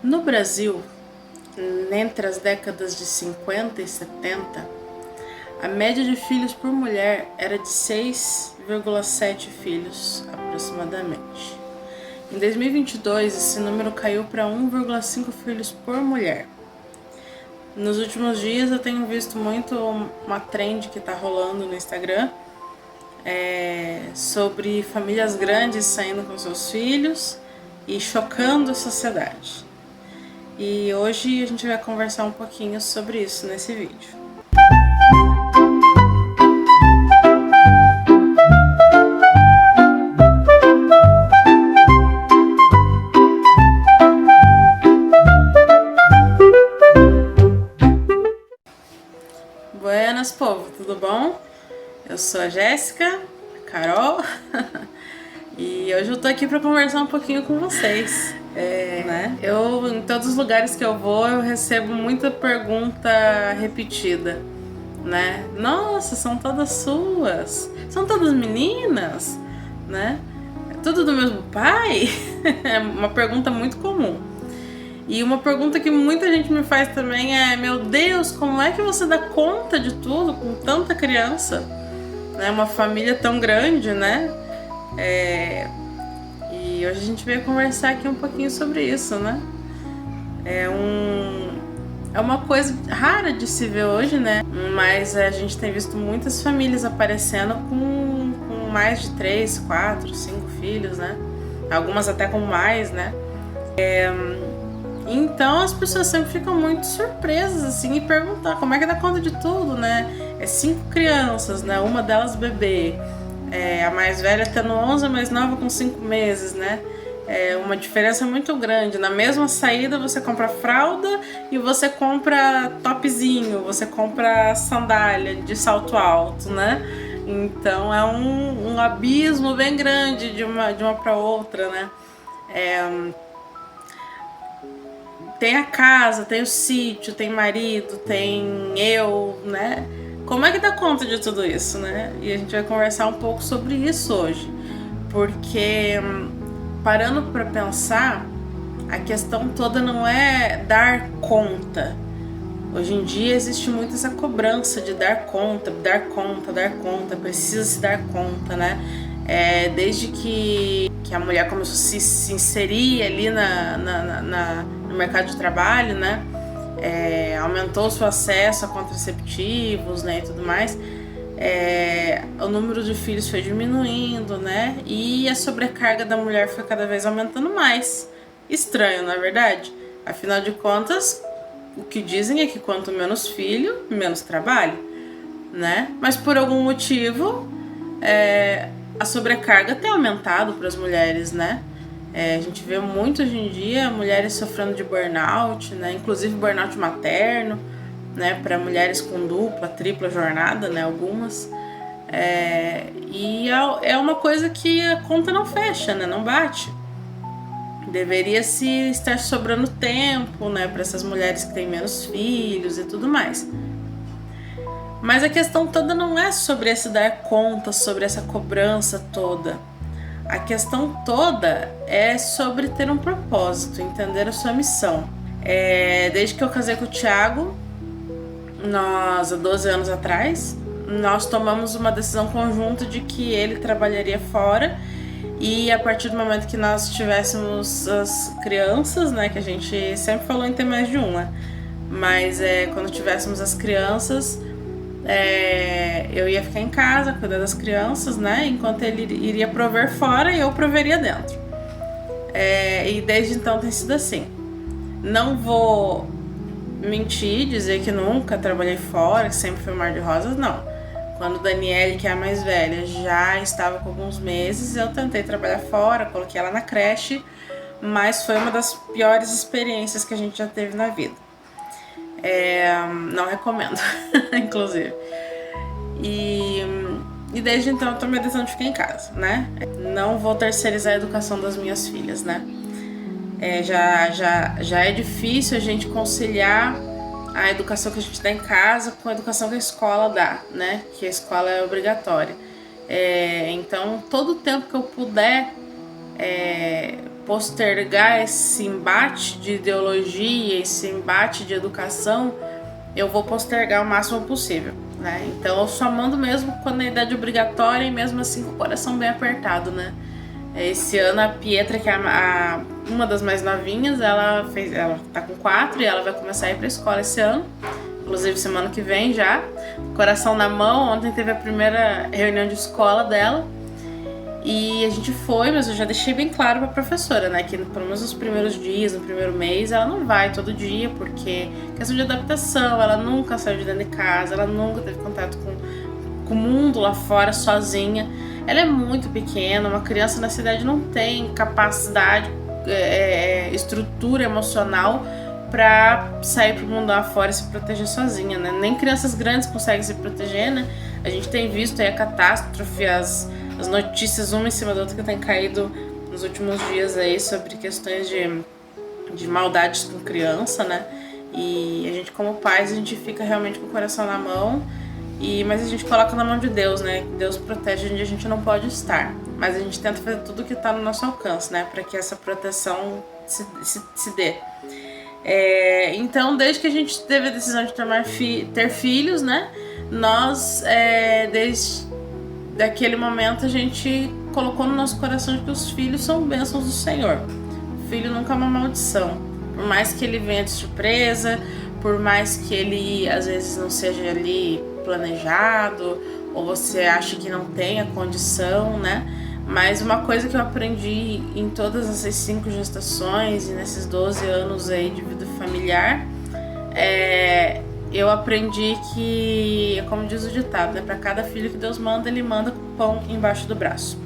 No Brasil, entre as décadas de 50 e 70, a média de filhos por mulher era de 6,7 filhos, aproximadamente. Em 2022, esse número caiu para 1,5 filhos por mulher. Nos últimos dias eu tenho visto muito uma trend que está rolando no Instagram sobre famílias grandes saindo com seus filhos e chocando a sociedade. E hoje a gente vai conversar um pouquinho sobre isso nesse vídeo. Buenas, povo, tudo bom? Eu sou a Jéssica, Carol, e hoje eu tô aqui para conversar um pouquinho com vocês. Em todos os lugares que eu vou, eu recebo muita pergunta repetida, né? Nossa, são todas suas? São todas meninas, né? É tudo do mesmo pai? É uma pergunta muito comum. E uma pergunta que muita gente me faz também é: meu Deus, como é que você dá conta de tudo com tanta criança? Né? Uma família tão grande, né? E hoje a gente veio conversar aqui um pouquinho sobre isso, né? É uma coisa rara de se ver hoje, né? Mas a gente tem visto muitas famílias aparecendo com mais de 3, 4, 5 filhos, né? Algumas até com mais, né? Então as pessoas sempre ficam muito surpresas assim e perguntam como é que dá conta de tudo, né? É 5 crianças, né? Uma delas bebê, a mais velha tendo 11, a mais nova com 5 meses, né? É uma diferença muito grande. Na mesma saída você compra fralda e você compra topzinho, você compra sandália de salto alto, né? Então é um abismo bem grande de uma para outra, né? Tem a casa, tem o sítio, tem marido, tem eu, né? Como é que dá conta de tudo isso, né? E a gente vai conversar um pouco sobre isso hoje. Porque, parando para pensar, a questão toda não é dar conta. Hoje em dia existe muito essa cobrança de dar conta, precisa se dar conta, né? Desde que a mulher começou a se inserir ali no mercado de trabalho, né? Aumentou o seu acesso a contraceptivos, né, e tudo mais. O número de filhos foi diminuindo, né? E a sobrecarga da mulher foi cada vez aumentando mais. Estranho, não é verdade? Afinal de contas, o que dizem é que quanto menos filho, menos trabalho, né? Mas por algum motivo, a sobrecarga tem aumentado para as mulheres, né? A gente vê muito hoje em dia mulheres sofrendo de burnout, né? Inclusive burnout materno, né? Para mulheres com dupla, tripla jornada, né? Algumas. E é uma coisa que a conta não fecha, né? Não bate. Deveria se estar sobrando tempo, né? Para essas mulheres que têm menos filhos e tudo mais. Mas a questão toda não é sobre esse dar conta, sobre essa cobrança toda. A questão toda é sobre ter um propósito, entender a sua missão. Desde que eu casei com o Thiago, nós, há 12 anos atrás, nós tomamos uma decisão conjunta de que ele trabalharia fora e a partir do momento que nós tivéssemos as crianças, né, que a gente sempre falou em ter mais de uma, mas quando tivéssemos as crianças, eu ia ficar em casa, cuidar das crianças, né? Enquanto ele iria prover fora e eu proveria dentro. E desde então tem sido assim. Não vou mentir, dizer que nunca trabalhei fora, que sempre foi mar de rosas, não. Quando Daniele, que é a mais velha, já estava com alguns meses, eu tentei trabalhar fora, coloquei ela na creche, mas foi uma das piores experiências que a gente já teve na vida. Não recomendo, inclusive. E desde então eu tomei a decisão de ficar em casa, né? Não vou terceirizar a educação das minhas filhas, né? Já é difícil a gente conciliar a educação que a gente dá em casa com a educação que a escola dá, né? Que a escola é obrigatória. Então, todo o tempo que eu puder postergar esse embate de ideologia, esse embate de educação, eu vou postergar o máximo possível, né? Então eu só mando mesmo quando é idade obrigatória e mesmo assim com o coração bem apertado, né? Esse ano a Pietra, que é uma das mais novinhas, ela tá com 4 e ela vai começar a ir pra escola esse ano. Inclusive semana que vem já. Coração na mão, ontem teve a primeira reunião de escola dela. E a gente foi, mas eu já deixei bem claro pra professora, né? Que pelo menos nos primeiros dias, no primeiro mês, ela não vai todo dia, porque questão de adaptação, ela nunca saiu de dentro de casa, ela nunca teve contato com o mundo lá fora sozinha. Ela é muito pequena, uma criança na cidade não tem capacidade, estrutura emocional pra sair pro mundo lá fora e se proteger sozinha, né? Nem crianças grandes conseguem se proteger, né? A gente tem visto aí a catástrofe, as notícias uma em cima da outra que tem caído nos últimos dias aí sobre questões de maldades com criança, né? E a gente, como pais, a gente fica realmente com o coração na mão, mas a gente coloca na mão de Deus, né? Deus protege onde a gente não pode estar, mas a gente tenta fazer tudo que tá no nosso alcance, né? Para que essa proteção se dê. Então, desde que a gente teve a decisão de ter filhos, né? Nós, desde daquele momento, a gente colocou no nosso coração que os filhos são bênçãos do Senhor. O filho nunca é uma maldição. Por mais que ele venha de surpresa, por mais que ele às vezes não seja ali planejado, ou você acha que não tem a condição, né? Mas uma coisa que eu aprendi em todas essas 5 gestações e nesses 12 anos aí de vida familiar, eu aprendi que, como diz o ditado, né? Para cada filho que Deus manda, Ele manda pão embaixo do braço.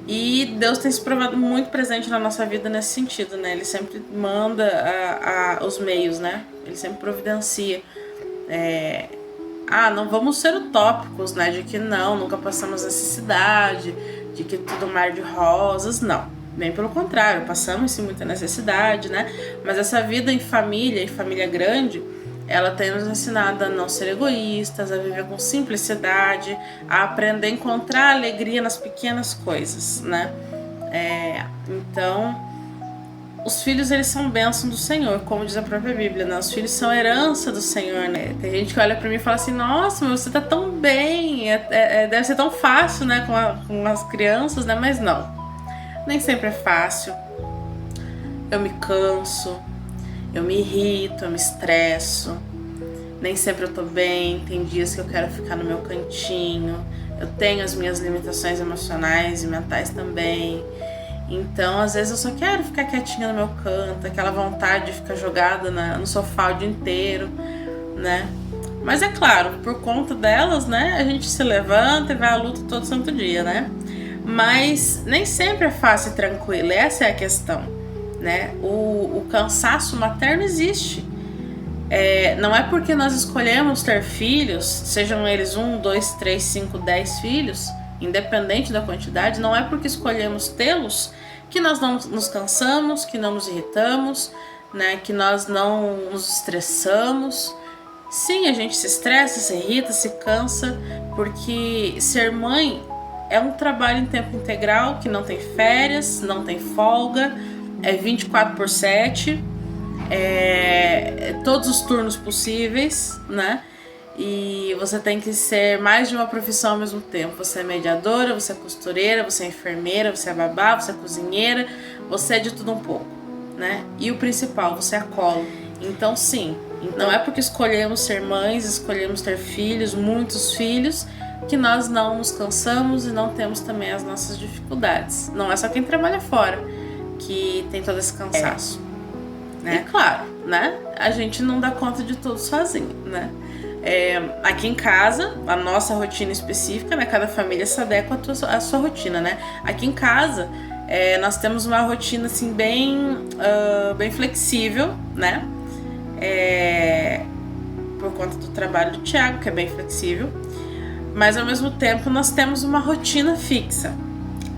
E Deus tem se provado muito presente na nossa vida nesse sentido, né? Ele sempre manda os meios, né? Ele sempre providencia. Não vamos ser utópicos, né? De que nunca passamos necessidade, de que tudo mar de rosas, não. Bem pelo contrário, passamos sim muita necessidade, né? Mas essa vida em família grande, ela tem nos ensinado a não ser egoístas, a viver com simplicidade, a aprender a encontrar alegria nas pequenas coisas, né? Então, os filhos, eles são bênção do Senhor, como diz a própria Bíblia, né? Os filhos são herança do Senhor, né? Tem gente que olha pra mim e fala assim, nossa, mas você tá tão bem, deve ser tão fácil, né, com as crianças, né? Mas não, nem sempre é fácil. Eu me canso, eu me irrito, eu me estresso, nem sempre eu tô bem, tem dias que eu quero ficar no meu cantinho, eu tenho as minhas limitações emocionais e mentais também. Então, às vezes eu só quero ficar quietinha no meu canto, aquela vontade de ficar jogada no sofá o dia inteiro, né? Mas é claro, por conta delas, né, a gente se levanta e vai à luta todo santo dia, né? Mas nem sempre é fácil e tranquilo, essa é a questão, né? O cansaço materno existe. Não é porque nós escolhemos ter filhos, sejam eles 1, 2, 3, 5, 10 filhos, independente da quantidade, não é porque escolhemos tê-los que nós não nos cansamos, que não nos irritamos, né, que nós não nos estressamos. Sim, a gente se estressa, se irrita, se cansa, porque ser mãe é um trabalho em tempo integral, que não tem férias, não tem folga, é 24/7, todos os turnos possíveis, né? E você tem que ser mais de uma profissão ao mesmo tempo. Você é mediadora, você é costureira, você é enfermeira, você é babá, você é cozinheira, você é de tudo um pouco, né? E o principal, você é colo. Então sim, não é porque escolhemos ser mães, escolhemos ter filhos, muitos filhos, que nós não nos cansamos e não temos também as nossas dificuldades. Não é só quem trabalha fora que tem todo esse cansaço, né? E claro, né? A gente não dá conta de tudo sozinho, né? Aqui em casa, a nossa rotina específica, né? Cada família se adequa à sua rotina, né? Aqui em casa, nós temos uma rotina assim bem flexível, né? Por conta do trabalho do Thiago, que é bem flexível, mas ao mesmo tempo nós temos uma rotina fixa,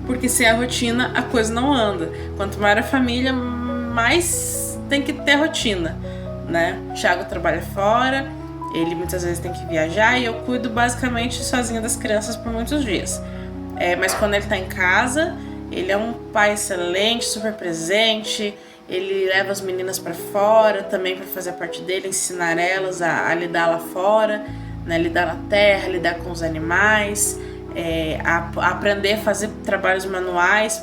porque sem a rotina a coisa não anda. Quanto maior a família, mais tem que ter rotina, né? O Thiago trabalha fora, ele muitas vezes tem que viajar e eu cuido basicamente sozinha das crianças por muitos dias. Mas quando ele tá em casa, Ele é um pai excelente, super presente. Ele leva as meninas para fora também para fazer a parte dele, ensinar elas a lidar lá fora, né? Lidar na terra, lidar com os animais, a aprender a fazer trabalhos manuais.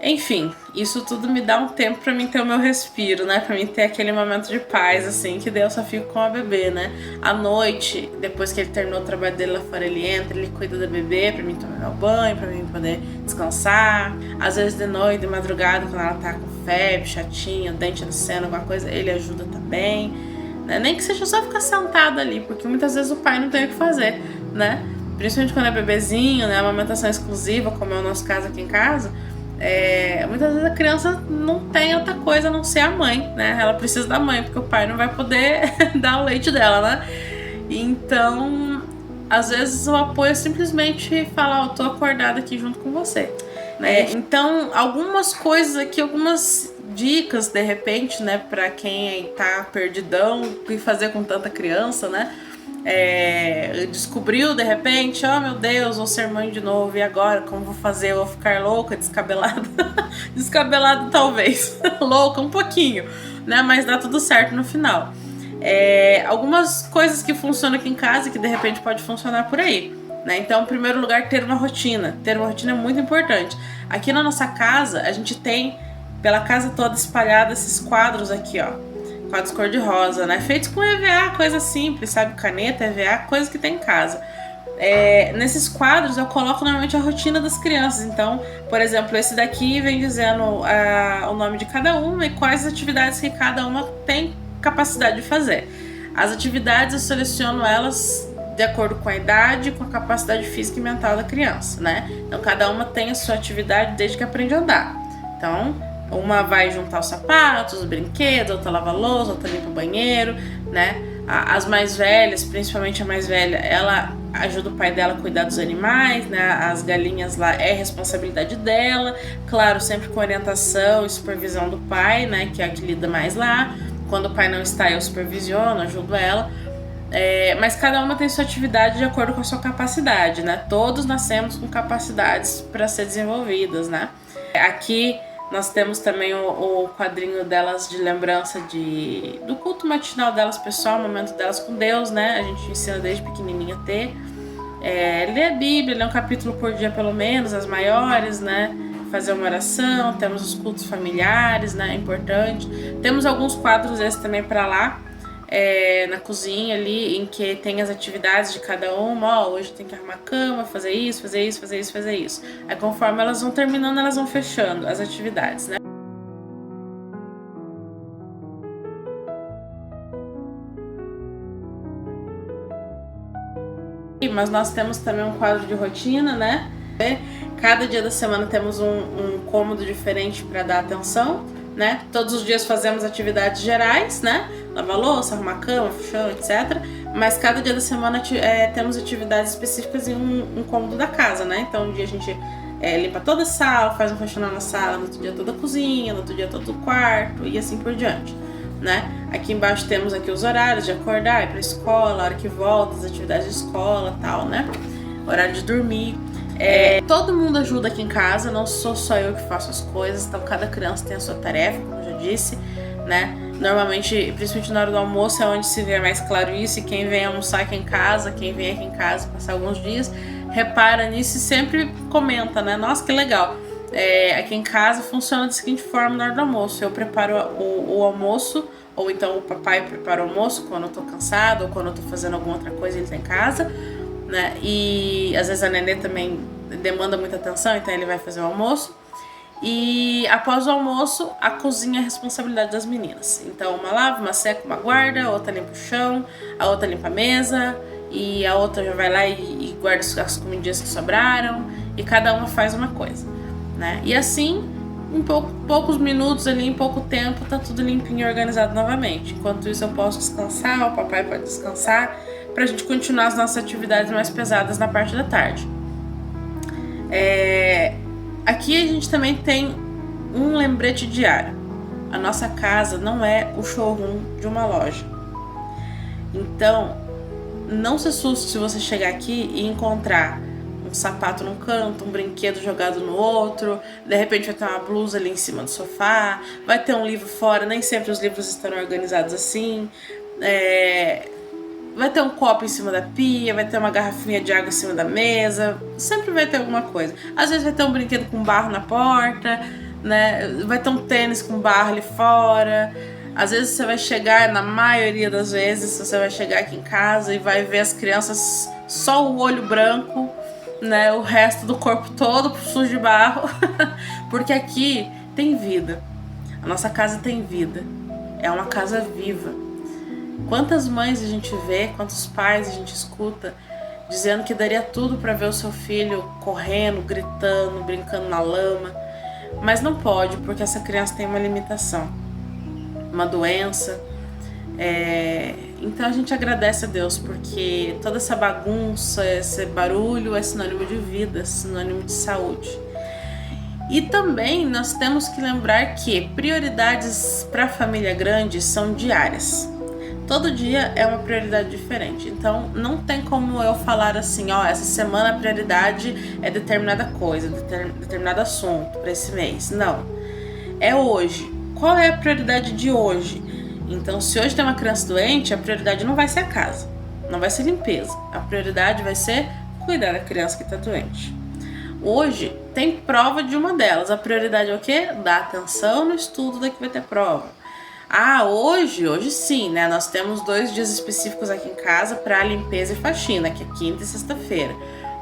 Enfim, isso tudo me dá um tempo pra mim ter o meu respiro, né? Pra mim ter aquele momento de paz, assim, que daí eu só fico com a bebê, né? À noite, depois que ele terminou o trabalho dele lá fora, ele entra, ele cuida da bebê pra mim tomar meu banho, pra mim poder descansar. Às vezes de noite, de madrugada, quando ela tá com febre, chatinha, dente nascendo, alguma coisa, ele ajuda também, né? Nem que seja só ficar sentado ali, porque muitas vezes o pai não tem o que fazer, né? Principalmente quando é bebezinho, né? Amamentação exclusiva, como é o nosso caso aqui em casa. Muitas vezes a criança não tem outra coisa a não ser a mãe, né? Ela precisa da mãe, porque o pai não vai poder dar o leite dela, né? Então, às vezes o apoio é simplesmente falar, eu tô acordada aqui junto com você, né? Então, algumas coisas aqui, algumas dicas, de repente, né? Pra quem tá perdidão, o que fazer com tanta criança, né? Descobriu de repente, oh meu Deus, vou ser mãe de novo, e agora como vou fazer? Eu vou ficar louca, descabelada? Descabelada talvez, louca um pouquinho, né? Mas dá tudo certo no final. Algumas coisas que funcionam aqui em casa que de repente pode funcionar por aí, né? Então, em primeiro lugar, ter uma rotina é muito importante. Aqui na nossa casa, a gente tem pela casa toda espalhado esses quadros aqui, ó. Quadros cor-de-rosa, né? Feitos com EVA, coisa simples, sabe? Caneta, EVA, coisa que tem em casa. Nesses quadros eu coloco normalmente a rotina das crianças. Então, por exemplo, esse daqui vem dizendo o nome de cada uma e quais atividades que cada uma tem capacidade de fazer. As atividades eu seleciono elas de acordo com a idade e com a capacidade física e mental da criança, né? Então, cada uma tem a sua atividade desde que aprende a andar. Então, uma vai juntar os sapatos, os brinquedos, outra lava a louça, outra limpa o banheiro, né? As mais velhas, principalmente a mais velha, ela ajuda o pai dela a cuidar dos animais, né? As galinhas lá é responsabilidade dela, claro, sempre com orientação e supervisão do pai, né? Que é a que lida mais lá. Quando o pai não está, eu supervisiono, ajudo ela. Mas cada uma tem sua atividade de acordo com a sua capacidade, né? Todos nascemos com capacidades para ser desenvolvidas, né? Aqui nós temos também o quadrinho delas de lembrança do culto matinal delas, pessoal, o momento delas com Deus, né? A gente ensina desde pequenininha a ter. Ler a Bíblia, ler um capítulo por dia pelo menos, as maiores, né? Fazer uma oração, temos os cultos familiares, né? É importante. Temos alguns quadros esses também para lá, na cozinha ali, em que tem as atividades de cada uma. Hoje tem que arrumar a cama, fazer isso, fazer isso, fazer isso, fazer isso. Aí conforme elas vão terminando, elas vão fechando as atividades, né? Mas nós temos também um quadro de rotina, né? Cada dia da semana temos um cômodo diferente para dar atenção, né? Todos os dias fazemos atividades gerais, né? Lavar louça, arrumar cama, chão, etc. Mas cada dia da semana temos atividades específicas em um cômodo da casa, né? Então um dia a gente limpa toda a sala, faz um faxinão na sala, no outro dia toda a cozinha, no outro dia todo o quarto e assim por diante, né? Aqui embaixo temos aqui os horários de acordar, ir pra escola, a hora que volta, as atividades de escola, tal, né? Horário de dormir. Todo mundo ajuda aqui em casa, não sou só eu que faço as coisas, então cada criança tem a sua tarefa, como eu já disse, né? Normalmente, principalmente na hora do almoço, é onde se vê mais claro isso, e quem vem almoçar aqui em casa, quem vem aqui em casa passar alguns dias, repara nisso e sempre comenta, né? Nossa, que legal! Aqui em casa funciona da seguinte forma na hora do almoço: eu preparo o almoço, ou então o papai prepara o almoço quando eu tô cansada ou quando eu tô fazendo alguma outra coisa e ele tá em casa, né? E às vezes a nenê também demanda muita atenção, então ele vai fazer o almoço. E após o almoço, a cozinha é a responsabilidade das meninas. Então uma lava, uma seca, uma guarda, a outra limpa o chão, a outra limpa a mesa, e a outra já vai lá e guarda as comidinhas que sobraram, e cada uma faz uma coisa, né? E assim, em poucos minutos ali, em pouco tempo, tá tudo limpinho e organizado novamente. Enquanto isso eu posso descansar, o papai pode descansar, pra gente continuar as nossas atividades mais pesadas na parte da tarde. Aqui a gente também tem um lembrete diário. A nossa casa não é o showroom de uma loja. Então, não se assuste se você chegar aqui e encontrar um sapato num canto, um brinquedo jogado no outro, de repente vai ter uma blusa ali em cima do sofá, vai ter um livro fora, nem sempre os livros estão organizados assim, vai ter um copo em cima da pia, vai ter uma garrafinha de água em cima da mesa, sempre vai ter alguma coisa. Às vezes vai ter um brinquedo com barro na porta, né? Vai ter um tênis com barro ali fora. Às vezes você vai chegar, na maioria das vezes, você vai chegar aqui em casa e vai ver as crianças só o olho branco, né? O resto do corpo todo sujo de barro, porque aqui tem vida. A nossa casa tem vida. É uma casa viva. Quantas mães a gente vê, quantos pais a gente escuta dizendo que daria tudo para ver o seu filho correndo, gritando, brincando na lama, mas não pode, porque essa criança tem uma limitação, uma doença. Então a gente agradece a Deus, porque toda essa bagunça, esse barulho é sinônimo de vida, sinônimo de saúde. E também nós temos que lembrar que prioridades para a família grande são diárias. Todo dia é uma prioridade diferente. Então não tem como eu falar assim, essa semana a prioridade é determinada coisa, determinado assunto para esse mês. Não. É hoje. Qual é a prioridade de hoje? Então, se hoje tem uma criança doente, a prioridade não vai ser a casa, não vai ser limpeza. A prioridade vai ser cuidar da criança que está doente. Hoje tem prova de uma delas. A prioridade é o quê? Dar atenção no estudo da que vai ter prova. Hoje sim, né? Nós temos 2 dias específicos aqui em casa para limpeza e faxina, que é quinta e sexta-feira,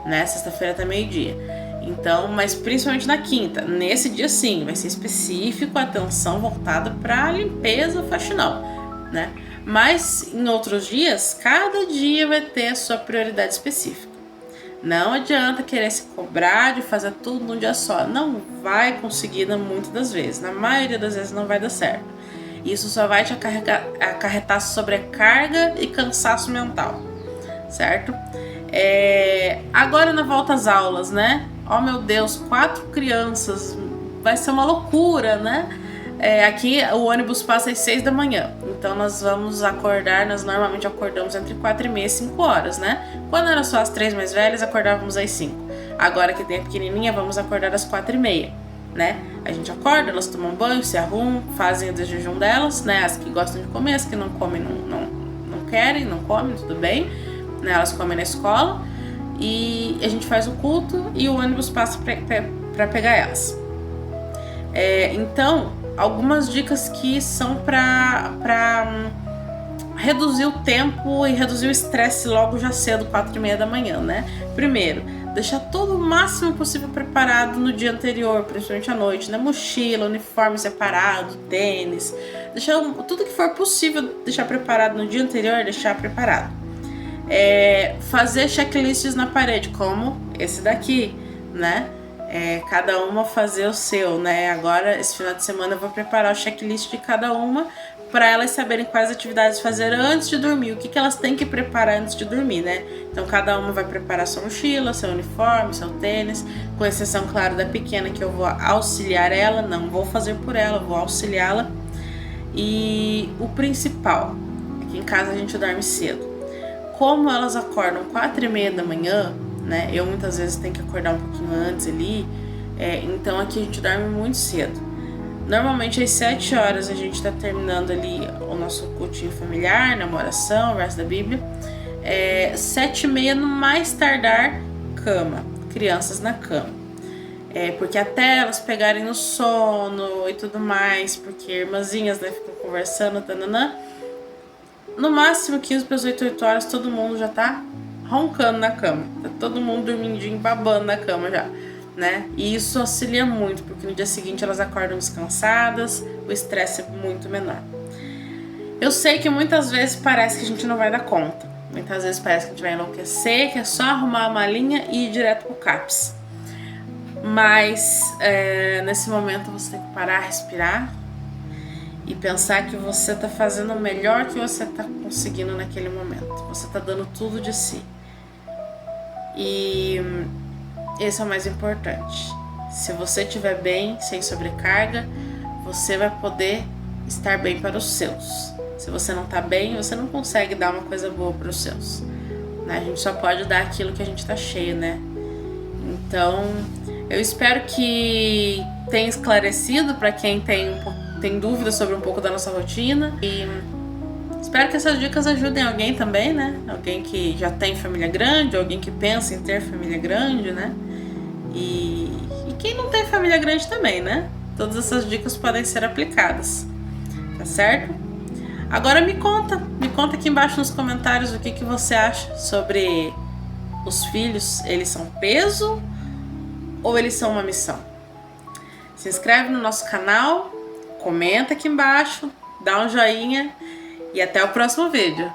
né? Sexta-feira até meio-dia. Então, mas principalmente na quinta, nesse dia sim, vai ser específico, atenção voltada para limpeza faxinal, né? Mas em outros dias, cada dia vai ter a sua prioridade específica. Não adianta querer se cobrar de fazer tudo num dia só. Não vai conseguir muitas das vezes. Na maioria das vezes não vai dar certo. Isso só vai te acarretar sobrecarga e cansaço mental, certo? Agora na volta às aulas, né? Oh meu Deus, 4 crianças, vai ser uma loucura, né? Aqui o ônibus passa às 6 da manhã, então nós vamos acordar, nós normalmente acordamos entre 4h30 e 5 horas, né? Quando era só as 3 mais velhas, acordávamos às 5. Agora que tem a pequenininha, vamos acordar às 4h30, né? A gente acorda, elas tomam banho, se arrumam, fazem o jejum delas, né? As que gostam de comer, as que não comem, não querem, não comem, tudo bem, né? Elas comem na escola e a gente faz o culto e o ônibus passa para pegar elas. Então, algumas dicas que são para reduzir o tempo e reduzir o estresse logo já cedo, 4h30 da manhã, né? Primeiro, deixar todo o máximo possível preparado no dia anterior, principalmente à noite, né? Mochila, uniforme separado, tênis, deixar tudo que for possível deixar preparado no dia anterior, deixar preparado. Fazer checklists na parede, como esse daqui, né? Cada uma fazer o seu, né? Agora, esse final de semana eu vou preparar o checklist de cada uma para elas saberem quais atividades fazer antes de dormir, o que elas têm que preparar antes de dormir, né? Então cada uma vai preparar sua mochila, seu uniforme, seu tênis, com exceção, claro, da pequena, que eu vou auxiliar ela, não vou fazer por ela, vou auxiliá-la. E o principal, aqui em casa a gente dorme cedo. Como elas acordam 4h30 da manhã, né? Eu muitas vezes tenho que acordar um pouquinho antes ali, então aqui a gente dorme muito cedo. Normalmente às 7 horas a gente está terminando ali o nosso cultinho familiar, né, uma oração, verso da Bíblia. 7h30 no mais tardar, cama, crianças na cama. Porque até elas pegarem no sono e tudo mais, porque irmãzinhas, né, ficam conversando, tananã. No máximo 15 para as 8 horas todo mundo já tá roncando na cama, tá todo mundo dormindinho, babando na cama já, né? E isso auxilia muito, porque no dia seguinte elas acordam descansadas, o estresse é muito menor. Eu sei que muitas vezes parece que a gente não vai dar conta, muitas vezes parece que a gente vai enlouquecer, que é só arrumar a malinha e ir direto pro CAPS. Mas nesse momento você tem que parar, respirar e pensar que você tá fazendo o melhor que você tá conseguindo naquele momento. Você tá dando tudo de si. E esse é o mais importante. Se você estiver bem, sem sobrecarga, você vai poder estar bem para os seus. Se você não tá bem, você não consegue dar uma coisa boa para os seus, né? A gente só pode dar aquilo que a gente tá cheio, né? Então, eu espero que tenha esclarecido para quem tem dúvidas sobre um pouco da nossa rotina. E espero que essas dicas ajudem alguém também, né? Alguém que já tem família grande, alguém que pensa em ter família grande, né? E quem não tem família grande também, né? Todas essas dicas podem ser aplicadas, tá certo? Agora me conta aqui embaixo nos comentários o que você acha sobre os filhos. Eles são peso ou eles são uma missão? Se inscreve no nosso canal, comenta aqui embaixo, dá um joinha e até o próximo vídeo.